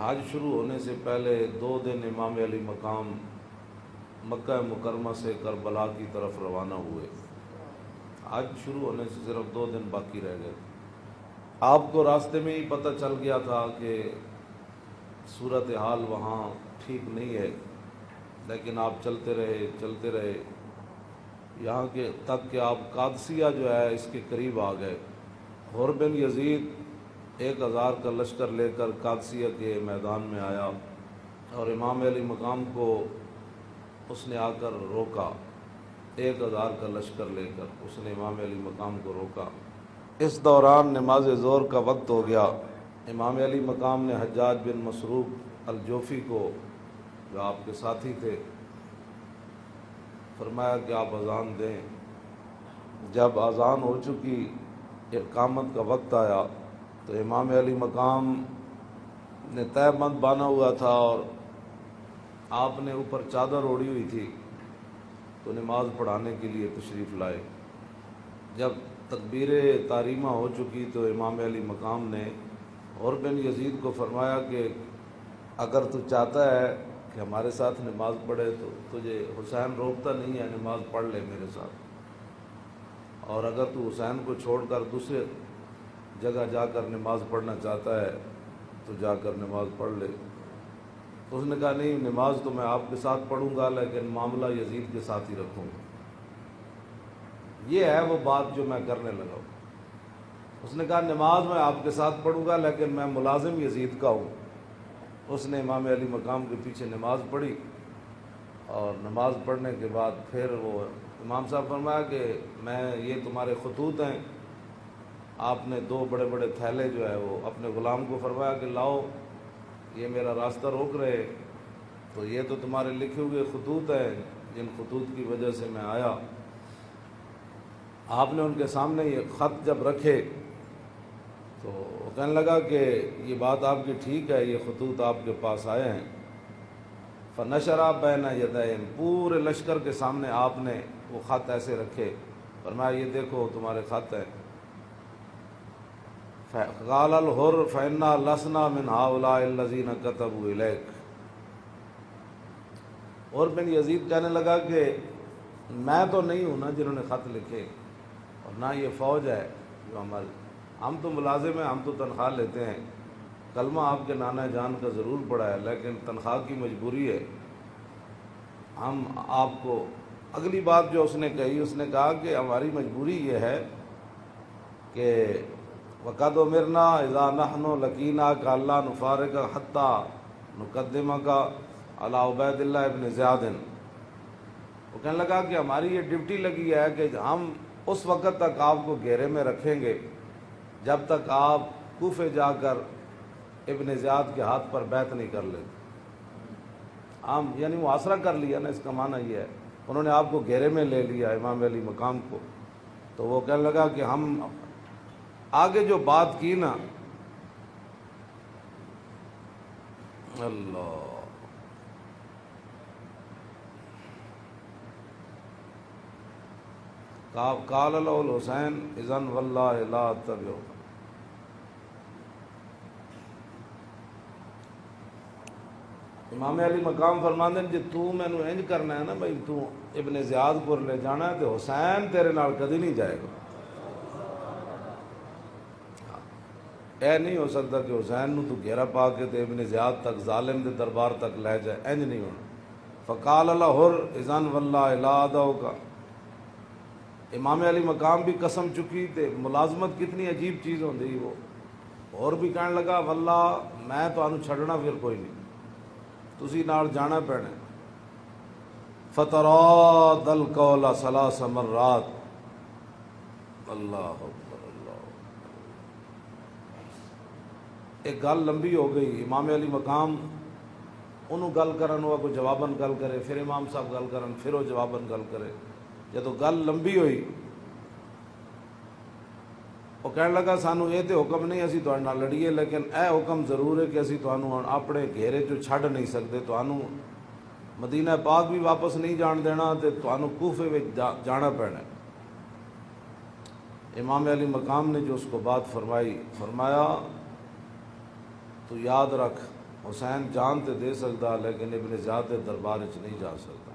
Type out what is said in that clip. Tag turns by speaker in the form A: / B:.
A: حج شروع ہونے سے پہلے 2 دن امام علی مقام مکہ مکرمہ سے کربلا کی طرف روانہ ہوئے۔ حج شروع ہونے سے صرف 2 دن باقی رہ گئے۔ آپ کو راستے میں ہی پتہ چل گیا تھا کہ صورتحال وہاں ٹھیک نہیں ہے، لیکن آپ چلتے رہے یہاں کے تک کہ آپ قادسیہ جو ہے اس کے قریب آ گئے۔ حر بن یزید 1000 کا لشکر لے کر قادسیہ کے میدان میں آیا اور امام علی مقام کو اس نے آ کر روکا۔ 1000 کا لشکر لے کر اس نے امام علی مقام کو روکا۔ اس دوران نماز ظہر کا وقت ہو گیا۔ امام علی مقام نے حجاج بن مسروق الجوفی کو، جو آپ کے ساتھی تھے، فرمایا کہ آپ اذان دیں۔ جب اذان ہو چکی، اقامت کا وقت آیا تو امام علی مقام نے تہہ بند باندھا ہوا تھا اور آپ نے اوپر چادر اوڑھی ہوئی تھی، تو نماز پڑھانے کے لیے تشریف لائے۔ جب تکبیر تحریمہ ہو چکی تو امام علی مقام نے حر بن یزید کو فرمایا کہ اگر تو چاہتا ہے کہ ہمارے ساتھ نماز پڑھے تو تجھے حسین روکتا نہیں ہے، نماز پڑھ لے میرے ساتھ، اور اگر تو حسین کو چھوڑ کر دوسرے جگہ جا کر نماز پڑھنا چاہتا ہے تو جا کر نماز پڑھ لے۔ تو اس نے کہا نہیں، نماز تو میں آپ کے ساتھ پڑھوں گا لیکن معاملہ یزید کے ساتھ ہی رکھوں گا۔ یہ ہے وہ بات جو میں کرنے لگا ہوں۔ اس نے کہا نماز میں آپ کے ساتھ پڑھوں گا لیکن میں ملازم یزید کا ہوں۔ اس نے امام علی مقام کے پیچھے نماز پڑھی، اور نماز پڑھنے کے بعد پھر وہ امام صاحب فرمایا کہ یہ تمہارے خطوط ہیں۔ آپ نے 2 بڑے بڑے تھیلے جو ہے وہ اپنے غلام کو فرمایا کہ لاؤ، یہ میرا راستہ روک رہے، تو یہ تو تمہارے لکھے ہوئے خطوط ہیں جن خطوط کی وجہ سے میں آیا۔ آپ نے ان کے سامنے یہ خط جب رکھے تو وہ کہنے لگا کہ یہ بات آپ کی ٹھیک ہے، یہ خطوط آپ کے پاس آئے ہیں۔ فنشرا بین یدین، پورے لشکر کے سامنے آپ نے وہ خط ایسے رکھے، فرمایا یہ دیکھو تمہارے خط ہیں۔ قال الحر فإنا لسنا من هؤلاء الذين كتبوا إليك۔ اور بن یزید کہنے لگا کہ میں تو نہیں ہوں نا جنہوں نے خط لکھے، اور نہ یہ فوج ہے جو ہم تو ملازم ہیں، ہم تو تنخواہ لیتے ہیں، کلمہ آپ کے نانا جان کا ضرور پڑا ہے لیکن تنخواہ کی مجبوری ہے۔ ہم آپ کو اگلی بات جو اس نے کہی، اس نے کہا کہ ہماری مجبوری یہ ہے کہ وَقَدْ أُمِرْنَا إِذَا نَحْنُ لَقِينَاكَ أَلَّا نُفَارِقَكَ حَتَّى نُقَدِّمَكَ عَلَىٰ عُبَيْدِ اللَّهِ بْنِ زِيَادٍ۔ وہ کہنے لگا کہ ہماری یہ ڈیوٹی لگی ہے کہ ہم اس وقت تک آپ کو گھیرے میں رکھیں گے جب تک آپ کوفے جا کر ابن زیاد کے ہاتھ پر بیعت نہیں کر لیتے۔ ہم یعنی محاصرہ کر لیا نا، اس کا معنی یہ ہے انہوں نے آپ کو گھیرے میں لے لیا امام علی مقام کو۔ تو وہ کہنے لگا کہ ہم آگے جو بات کی نا، اللہ قال له الحسین اذن واللہ لا اتبعہ۔ امام علی مقام فرماندے جی تو مینوں انج کرنا ہے نا بھائی، تو ابن زیاد کو لے جانا ہے تو حسین تیرے نال کدی نہیں جائے گا۔ اے نہیں ہو سکتا کہ حسین نو تو گھیرا پا کے تے ابن زیاد تک ظالم دے دربار تک لے جائے، انج نہیں ہونا۔ فقال الحر اذن واللہ لا ادعوک۔ امام علی مقام بھی قسم چکی تے ملازمت کتنی عجیب چیز ہوندی، وہ اور بھی کہنے لگا واللہ میں تانوں چھڈنا پھر کوئی نہیں، تسی نال جانا پینا۔ فتراد القول 3 مرات۔ اللہ اکبر اللہ۔ ایک گل لمبی ہو گئی، امام علی مقام انہوں گل کرن ہوا کوئی جواباً گل کرے، پھر امام صاحب گل کرن پھر وہ جواباً گل کرے۔ جدو گل لمبی ہوئی وہ کہنے لگا سانو یہ تو حکم نہیں اسی تہاڈے نال لڑیے، لیکن اے حکم ضرور ہے کہ اسی تانوں اپنے گھیرے چوں چھڈ نہیں سکتے، تانوں مدینہ پاک بھی واپس نہیں جان دینا تے تانوں کوفے وچ جانا پینا۔ امام علی مقام نے جو اس کو بات فرمائی، فرمایا تو یاد رکھ حسین جان تے دے سکتا لیکن ابن زیاد دے دربار وچ نہیں جا سکتا۔